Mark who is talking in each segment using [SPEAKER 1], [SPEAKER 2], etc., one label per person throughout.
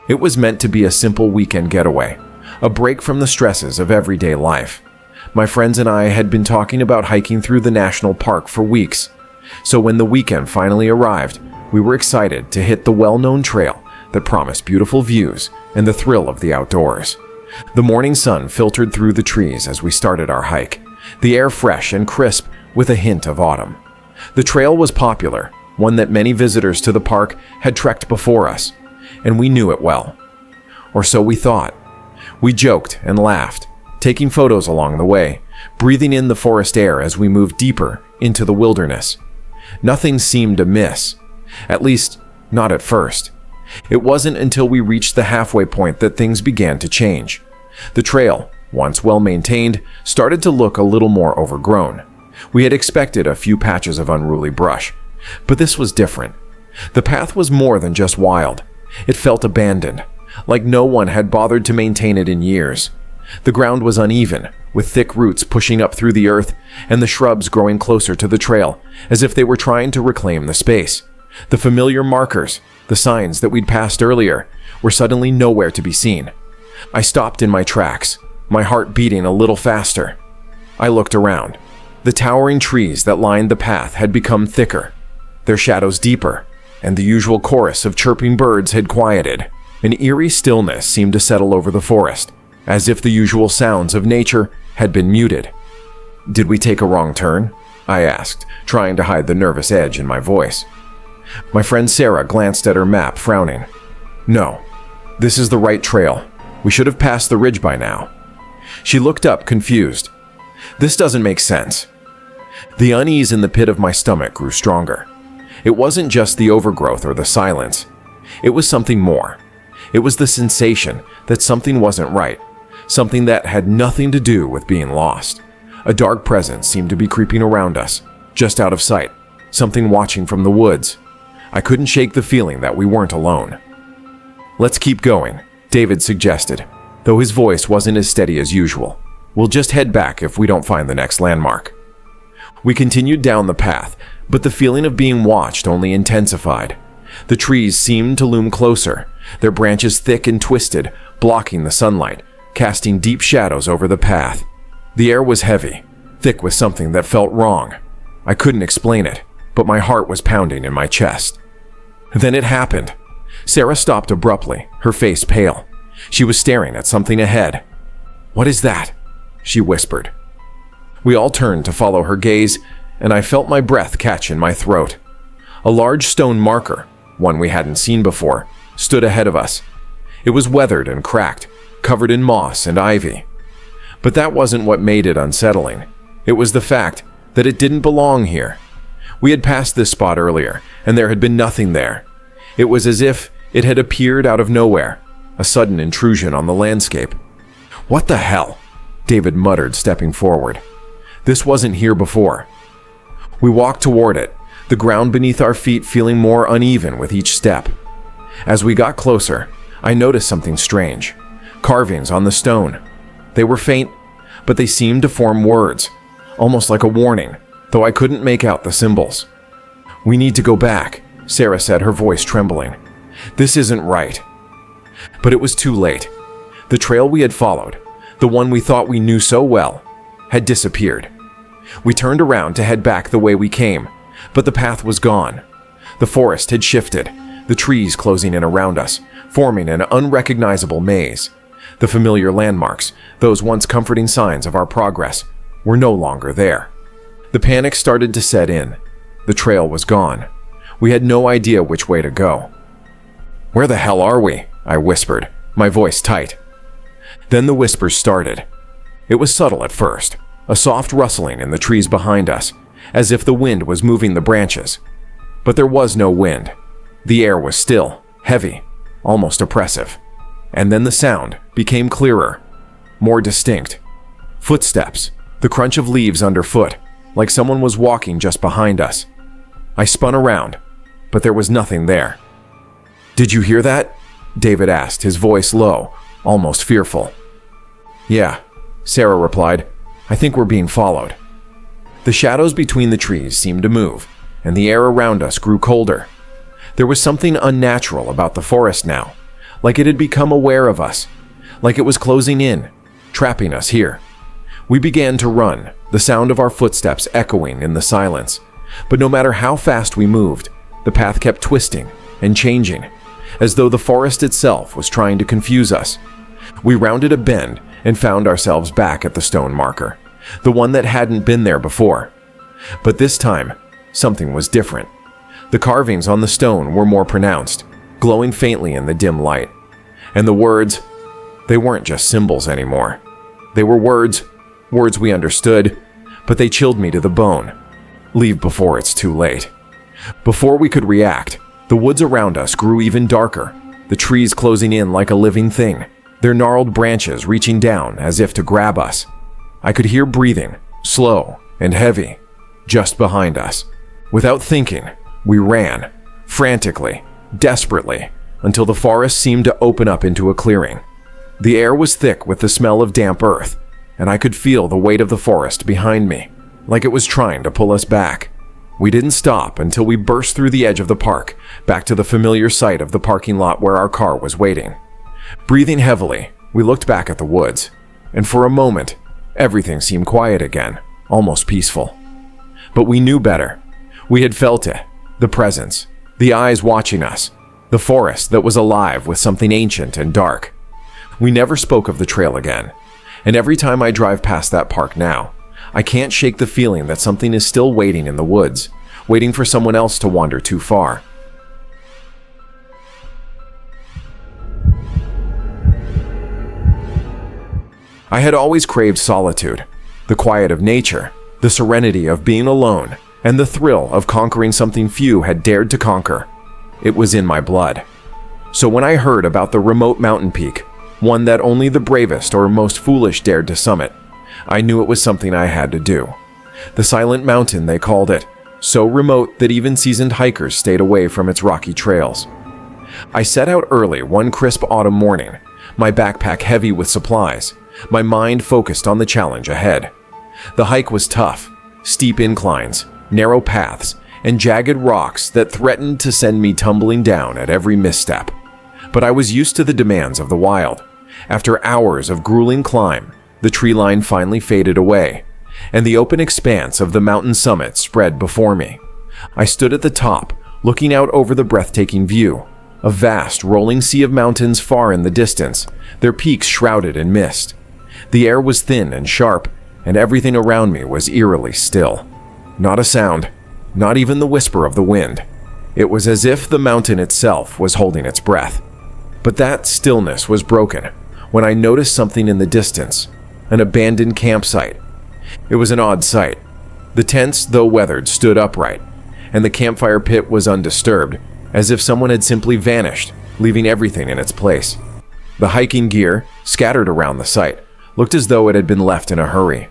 [SPEAKER 1] It was meant to be a simple weekend getaway, a break from the stresses of everyday life. My friends and I had been talking about hiking through the national park for weeks, so when the weekend finally arrived, we were excited to hit the well-known trail that promised beautiful views and the thrill of the outdoors. The morning sun filtered through the trees as we started our hike, the air fresh and crisp with a hint of autumn. The trail was popular, one that many visitors to the park had trekked before us, and we knew it well. Or so we thought. We joked and laughed, taking photos along the way, breathing in the forest air as we moved deeper into the wilderness. Nothing seemed amiss, at least not at first. It wasn't until we reached the halfway point that things began to change. The trail, once well-maintained, started to look a little more overgrown. We had expected a few patches of unruly brush, but this was different. The path was more than just wild. It felt abandoned, like no one had bothered to maintain it in years. The ground was uneven, with thick roots pushing up through the earth and the shrubs growing closer to the trail, as if they were trying to reclaim the space. The familiar markers, the signs that we'd passed earlier, were suddenly nowhere to be seen. I stopped in my tracks, my heart beating a little faster. I looked around. The towering trees that lined the path had become thicker, their shadows deeper, and the usual chorus of chirping birds had quieted. An eerie stillness seemed to settle over the forest, as if the usual sounds of nature had been muted. "Did we take a wrong turn?" I asked, trying to hide the nervous edge in my voice. My friend Sarah glanced at her map, frowning. "No, this is the right trail. We should have passed the ridge by now." She looked up, confused. "This doesn't make sense." The unease in the pit of my stomach grew stronger. It wasn't just the overgrowth or the silence. It was something more. It was the sensation that something wasn't right, something that had nothing to do with being lost. A dark presence seemed to be creeping around us, just out of sight, something watching from the woods. I couldn't shake the feeling that we weren't alone. "Let's keep going," David suggested, though his voice wasn't as steady as usual. "We'll just head back if we don't find the next landmark." We continued down the path, but the feeling of being watched only intensified. The trees seemed to loom closer, their branches thick and twisted, blocking the sunlight, casting deep shadows over the path. The air was heavy, thick with something that felt wrong. I couldn't explain it, but my heart was pounding in my chest. Then it happened. Sarah stopped abruptly, her face pale. She was staring at something ahead. "What is that?" she whispered. We all turned to follow her gaze, and I felt my breath catch in my throat. A large stone marker, one we hadn't seen before, stood ahead of us. It was weathered and cracked, covered in moss and ivy. But that wasn't what made it unsettling. It was the fact that it didn't belong here. We had passed this spot earlier, and there had been nothing there. It was as if it had appeared out of nowhere, a sudden intrusion on the landscape. "What the hell?" David muttered, stepping forward. "This wasn't here before." We walked toward it, the ground beneath our feet feeling more uneven with each step. As we got closer, I noticed something strange. Carvings on the stone. They were faint, but they seemed to form words, almost like a warning, though I couldn't make out the symbols. "We need to go back," Sarah said, her voice trembling. "This isn't right." But it was too late. The trail we had followed, the one we thought we knew so well, had disappeared. We turned around to head back the way we came, but the path was gone. The forest had shifted, the trees closing in around us, forming an unrecognizable maze. The familiar landmarks, those once comforting signs of our progress, were no longer there. The panic started to set in. The trail was gone. We had no idea which way to go. "Where the hell are we?" I whispered, my voice tight. Then the whispers started. It was subtle at first, a soft rustling in the trees behind us, as if the wind was moving the branches. But there was no wind. The air was still, heavy, almost oppressive. And then the sound became clearer, more distinct. Footsteps, the crunch of leaves underfoot, like someone was walking just behind us. I spun around, but there was nothing there. "Did you hear that?" David asked, his voice low, almost fearful. "Yeah," Sarah replied. "I think we're being followed." The shadows between the trees seemed to move, and the air around us grew colder. There was something unnatural about the forest now, like it had become aware of us, like it was closing in, trapping us here. We began to run, the sound of our footsteps echoing in the silence. But no matter how fast we moved, the path kept twisting and changing, as though the forest itself was trying to confuse us. We rounded a bend and found ourselves back at the stone marker, the one that hadn't been there before. But this time, something was different. The carvings on the stone were more pronounced, glowing faintly in the dim light. And the words, they weren't just symbols anymore. They were words we understood, but they chilled me to the bone. Leave before it's too late. Before we could react, the woods around us grew even darker, the trees closing in like a living thing, their gnarled branches reaching down as if to grab us. I could hear breathing, slow and heavy, just behind us. Without thinking, we ran, frantically, desperately, until the forest seemed to open up into a clearing. The air was thick with the smell of damp earth, and I could feel the weight of the forest behind me, like it was trying to pull us back. We didn't stop until we burst through the edge of the park, back to the familiar site of the parking lot where our car was waiting. Breathing heavily, we looked back at the woods, and for a moment, everything seemed quiet again, almost peaceful. But we knew better. We had felt it, the presence, the eyes watching us, the forest that was alive with something ancient and dark. We never spoke of the trail again, and every time I drive past that park now, I can't shake the feeling that something is still waiting in the woods, waiting for someone else to wander too far. I had always craved solitude, the quiet of nature, the serenity of being alone, and the thrill of conquering something few had dared to conquer. It was in my blood. So when I heard about the remote mountain peak, one that only the bravest or most foolish dared to summit, I knew it was something I had to do. The Silent Mountain, they called it, so remote that even seasoned hikers stayed away from its rocky trails. I set out early one crisp autumn morning, my backpack heavy with supplies, my mind focused on the challenge ahead. The hike was tough, steep inclines, narrow paths, and jagged rocks that threatened to send me tumbling down at every misstep. But I was used to the demands of the wild. After hours of grueling climb, the tree line finally faded away, and the open expanse of the mountain summit spread before me. I stood at the top, looking out over the breathtaking view, a vast rolling sea of mountains far in the distance, their peaks shrouded in mist. The air was thin and sharp, and everything around me was eerily still. Not a sound, not even the whisper of the wind. It was as if the mountain itself was holding its breath. But that stillness was broken when I noticed something in the distance, an abandoned campsite. It was an odd sight. The tents, though weathered, stood upright, and the campfire pit was undisturbed, as if someone had simply vanished, leaving everything in its place. The hiking gear, scattered around the site, looked as though it had been left in a hurry.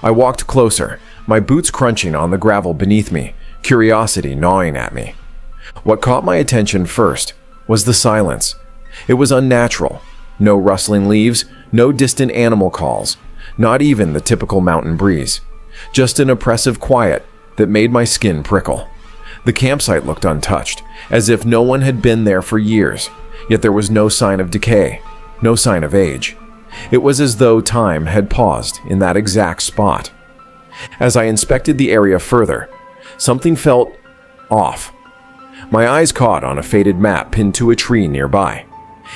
[SPEAKER 1] I walked closer, my boots crunching on the gravel beneath me, curiosity gnawing at me. What caught my attention first was the silence. It was unnatural. No rustling leaves, no distant animal calls, not even the typical mountain breeze. Just an oppressive quiet that made my skin prickle. The campsite looked untouched, as if no one had been there for years, yet there was no sign of decay, no sign of age. It was as though time had paused in that exact spot. As I inspected the area further, something felt off. My eyes caught on a faded map pinned to a tree nearby.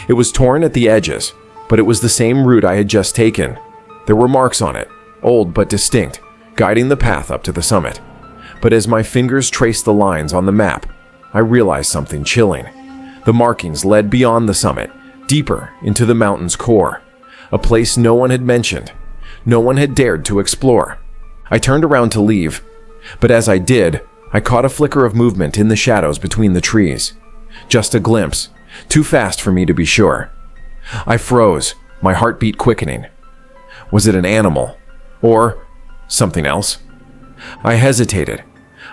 [SPEAKER 1] It was torn at the edges, but it was the same route I had just taken. There were marks on it, old but distinct, guiding the path up to the summit. But as my fingers traced the lines on the map, I realized something chilling. The markings led beyond the summit, deeper into the mountain's core, a place no one had mentioned, no one had dared to explore. I turned around to leave, but as I did, I caught a flicker of movement in the shadows between the trees. Just a glimpse, too fast for me to be sure. I froze, my heartbeat quickening. Was it an animal? Or something else? I hesitated.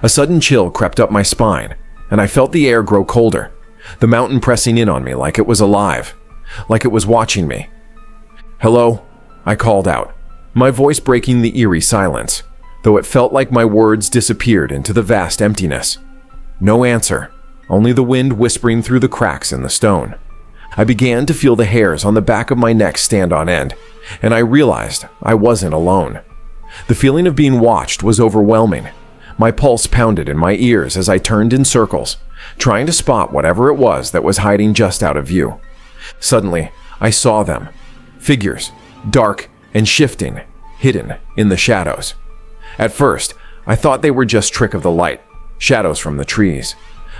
[SPEAKER 1] A sudden chill crept up my spine, and I felt the air grow colder, the mountain pressing in on me like it was alive, like it was watching me. "Hello?" I called out, my voice breaking the eerie silence, though it felt like my words disappeared into the vast emptiness. No answer, only the wind whispering through the cracks in the stone. I began to feel the hairs on the back of my neck stand on end, and I realized I wasn't alone. The feeling of being watched was overwhelming. My pulse pounded in my ears as I turned in circles, trying to spot whatever it was that was hiding just out of view. Suddenly, I saw them. Figures, dark and shifting, hidden in the shadows. At first, I thought they were just trick of the light, shadows from the trees.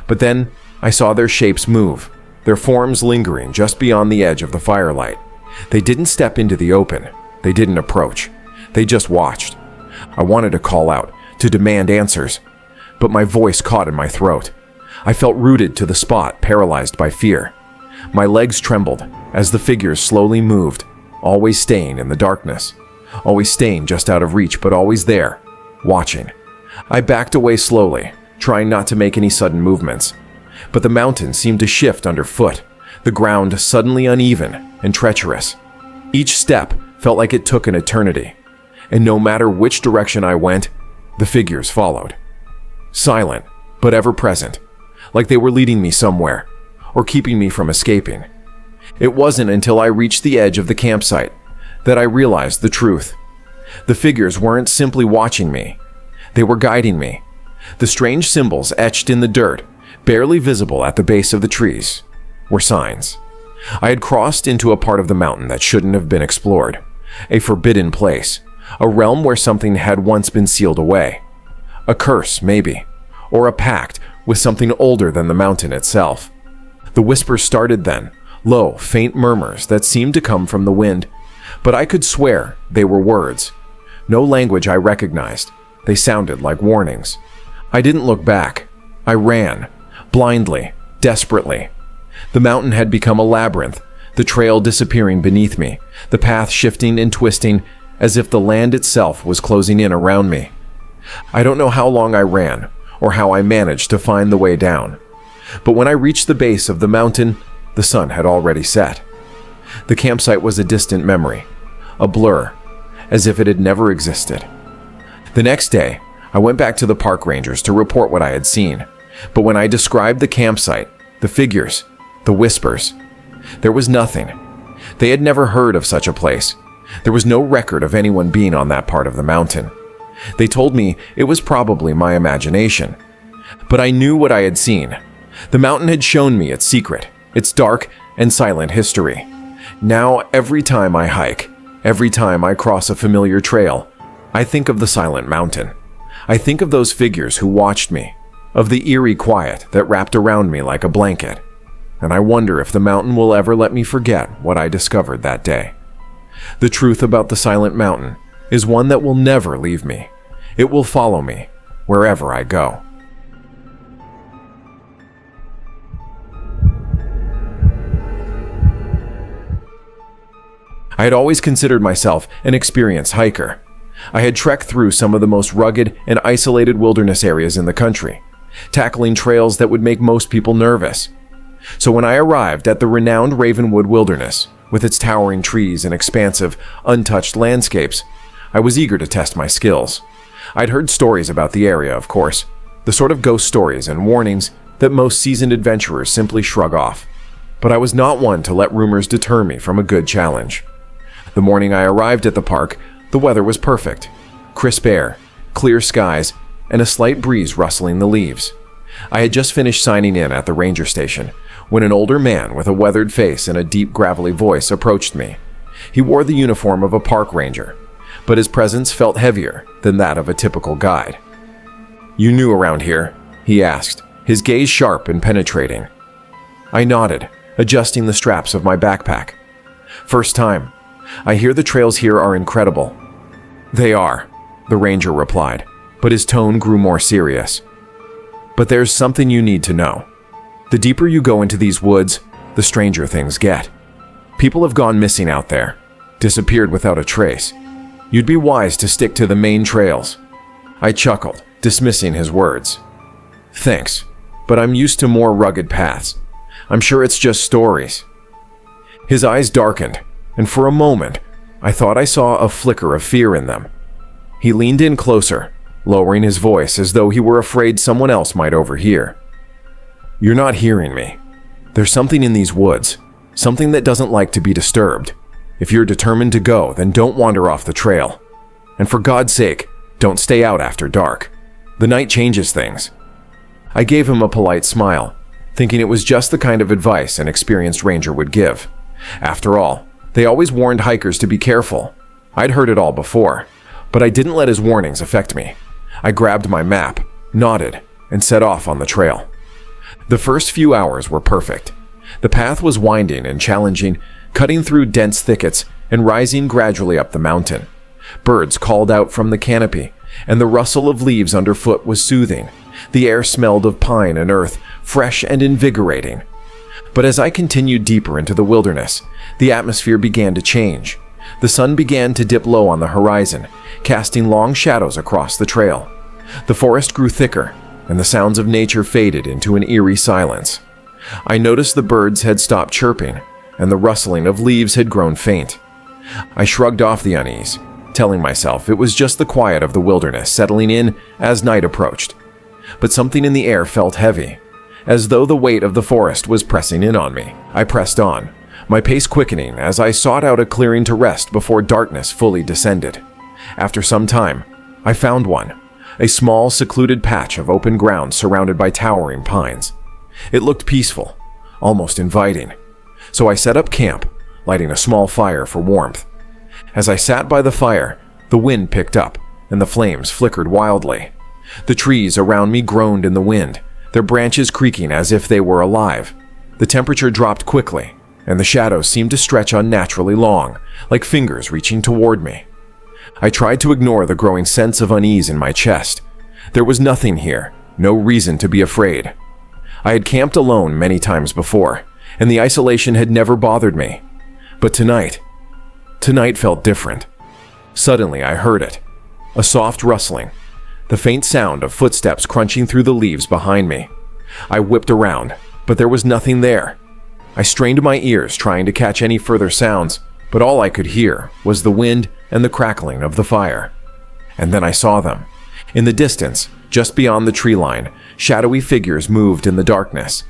[SPEAKER 1] But then, I saw their shapes move, their forms lingering just beyond the edge of the firelight. They didn't step into the open. They didn't approach. They just watched. I wanted to call out, to demand answers, but my voice caught in my throat. I felt rooted to the spot, paralyzed by fear. My legs trembled as the figures slowly moved, always staying in the darkness, always staying just out of reach, but always there, watching. I backed away slowly, trying not to make any sudden movements. But the mountain seemed to shift underfoot, the ground suddenly uneven and treacherous. Each step felt like it took an eternity, and no matter which direction I went, the figures followed. Silent, but ever present, like they were leading me somewhere, or keeping me from escaping. It wasn't until I reached the edge of the campsite that I realized the truth. The figures weren't simply watching me. They were guiding me. The strange symbols etched in the dirt, barely visible at the base of the trees, were signs. I had crossed into a part of the mountain that shouldn't have been explored, a forbidden place, a realm where something had once been sealed away. A curse, maybe, or a pact with something older than the mountain itself. The whispers started then, low, faint murmurs that seemed to come from the wind, but I could swear they were words. No language I recognized. They sounded like warnings. I didn't look back. I ran, blindly, desperately. The mountain had become a labyrinth, the trail disappearing beneath me, the path shifting and twisting as if the land itself was closing in around me. I don't know how long I ran, or how I managed to find the way down. But when I reached the base of the mountain, the sun had already set. The campsite was a distant memory, a blur, as if it had never existed. The next day, I went back to the park rangers to report what I had seen, but when I described the campsite, the figures, the whispers, there was nothing. They had never heard of such a place. There was no record of anyone being on that part of the mountain. They told me it was probably my imagination. But I knew what I had seen. The mountain had shown me its secret, its dark and silent history. Now, every time I hike, every time I cross a familiar trail, I think of the silent mountain. I think of those figures who watched me, of the eerie quiet that wrapped around me like a blanket. And I wonder if the mountain will ever let me forget what I discovered that day. The truth about the silent mountain is one that will never leave me. It will follow me wherever I go. I had always considered myself an experienced hiker. I had trekked through some of the most rugged and isolated wilderness areas in the country, tackling trails that would make most people nervous. So when I arrived at the renowned Ravenwood Wilderness, with its towering trees and expansive, untouched landscapes, I was eager to test my skills. I'd heard stories about the area, of course, the sort of ghost stories and warnings that most seasoned adventurers simply shrug off. But I was not one to let rumors deter me from a good challenge. The morning I arrived at the park, the weather was perfect. Crisp air, clear skies, and a slight breeze rustling the leaves. I had just finished signing in at the ranger station when an older man with a weathered face and a deep gravelly voice approached me. He wore the uniform of a park ranger, but his presence felt heavier than that of a typical guide. "You new around here?" he asked, his gaze sharp and penetrating. I nodded, adjusting the straps of my backpack. "First time. I hear the trails here are incredible." "They are," the ranger replied, but his tone grew more serious. "But there's something you need to know. The deeper you go into these woods, the stranger things get. People have gone missing out there, disappeared without a trace. You'd be wise to stick to the main trails." I chuckled, dismissing his words. "Thanks, but I'm used to more rugged paths. I'm sure it's just stories." His eyes darkened, and for a moment, I thought I saw a flicker of fear in them. He leaned in closer, lowering his voice as though he were afraid someone else might overhear. "You're not hearing me. There's something in these woods, something that doesn't like to be disturbed. If you're determined to go, then don't wander off the trail. And for God's sake, don't stay out after dark. The night changes things." I gave him a polite smile, thinking it was just the kind of advice an experienced ranger would give. After all, they always warned hikers to be careful. I'd heard it all before, but I didn't let his warnings affect me. I grabbed my map, nodded, and set off on the trail. The first few hours were perfect. The path was winding and challenging, cutting through dense thickets and rising gradually up the mountain. Birds called out from the canopy, and the rustle of leaves underfoot was soothing. The air smelled of pine and earth, fresh and invigorating. But as I continued deeper into the wilderness, the atmosphere began to change. The sun began to dip low on the horizon, casting long shadows across the trail. The forest grew thicker, and the sounds of nature faded into an eerie silence. I noticed the birds had stopped chirping, and the rustling of leaves had grown faint. I shrugged off the unease, telling myself it was just the quiet of the wilderness settling in as night approached. But something in the air felt heavy, as though the weight of the forest was pressing in on me. I pressed on, my pace quickening as I sought out a clearing to rest before darkness fully descended. After some time, I found one, a small, secluded patch of open ground surrounded by towering pines. It looked peaceful, almost inviting. So I set up camp, lighting a small fire for warmth. As I sat by the fire, the wind picked up, and the flames flickered wildly. The trees around me groaned in the wind, their branches creaking as if they were alive. The temperature dropped quickly, and the shadows seemed to stretch unnaturally long, like fingers reaching toward me. I tried to ignore the growing sense of unease in my chest. There was nothing here, no reason to be afraid. I had camped alone many times before, and the isolation had never bothered me. But tonight felt different. Suddenly I heard it, a soft rustling, the faint sound of footsteps crunching through the leaves behind me. I whipped around, but there was nothing there. I strained my ears trying to catch any further sounds, but all I could hear was the wind and the crackling of the fire. And then I saw them. In the distance, just beyond the tree line, shadowy figures moved in the darkness.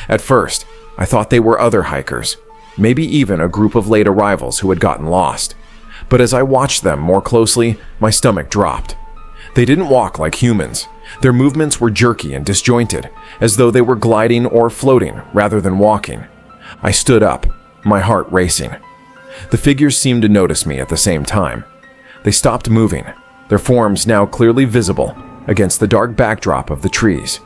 [SPEAKER 1] At first, I thought they were other hikers, maybe even a group of late arrivals who had gotten lost. But as I watched them more closely, my stomach dropped. They didn't walk like humans. Their movements were jerky and disjointed, as though they were gliding or floating rather than walking. I stood up, my heart racing. The figures seemed to notice me at the same time. They stopped moving, their forms now clearly visible against the dark backdrop of the trees.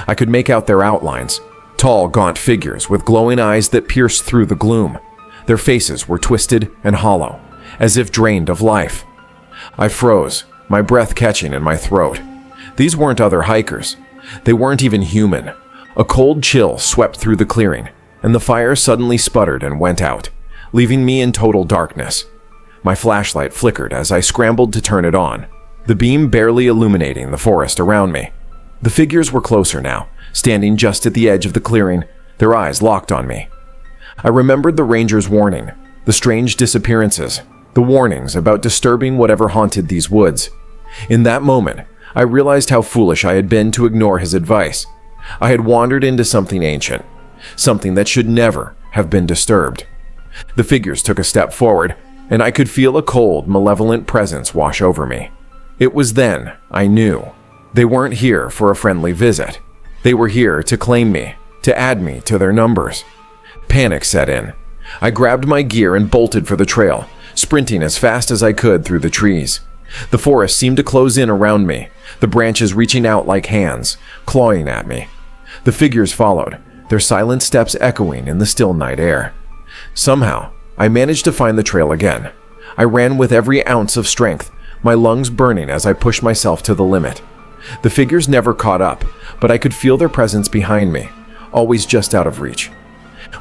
[SPEAKER 1] I could make out their outlines, tall, gaunt figures with glowing eyes that pierced through the gloom. Their faces were twisted and hollow, as if drained of life. I froze, my breath catching in my throat. These weren't other hikers. They weren't even human. A cold chill swept through the clearing, and the fire suddenly sputtered and went out, leaving me in total darkness. My flashlight flickered as I scrambled to turn it on, the beam barely illuminating the forest around me. The figures were closer now, standing just at the edge of the clearing, their eyes locked on me. I remembered the ranger's warning, the strange disappearances, the warnings about disturbing whatever haunted these woods. In that moment, I realized how foolish I had been to ignore his advice. I had wandered into something ancient, something that should never have been disturbed. The figures took a step forward, and I could feel a cold, malevolent presence wash over me. It was then I knew. They weren't here for a friendly visit. They were here to claim me, to add me to their numbers. Panic set in. I grabbed my gear and bolted for the trail, sprinting as fast as I could through the trees. The forest seemed to close in around me, the branches reaching out like hands, clawing at me. The figures followed, their silent steps echoing in the still night air. Somehow, I managed to find the trail again. I ran with every ounce of strength, my lungs burning as I pushed myself to the limit. The figures never caught up, but I could feel their presence behind me, always just out of reach.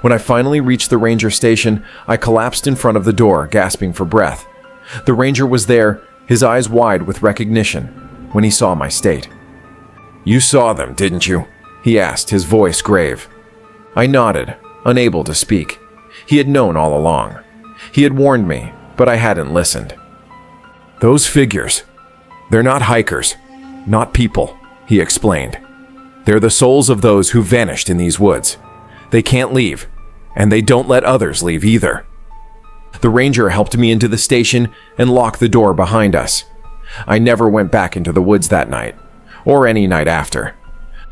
[SPEAKER 1] When I finally reached the ranger station, I collapsed in front of the door, gasping for breath. The ranger was there, his eyes wide with recognition, when he saw my state. "You saw them, didn't you?" he asked, his voice grave. I nodded, unable to speak. He had known all along. He had warned me, but I hadn't listened. "Those figures, they're not hikers, not people," he explained. "They're the souls of those who vanished in these woods. They can't leave. and they don't let others leave either. The ranger helped me into the station and locked the door behind us. I never went back into the woods that night, or any night after.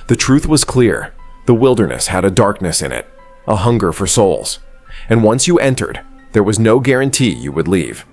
[SPEAKER 1] The truth was clear. The wilderness had a darkness in it, a hunger for souls, and once you entered, there was no guarantee you would leave.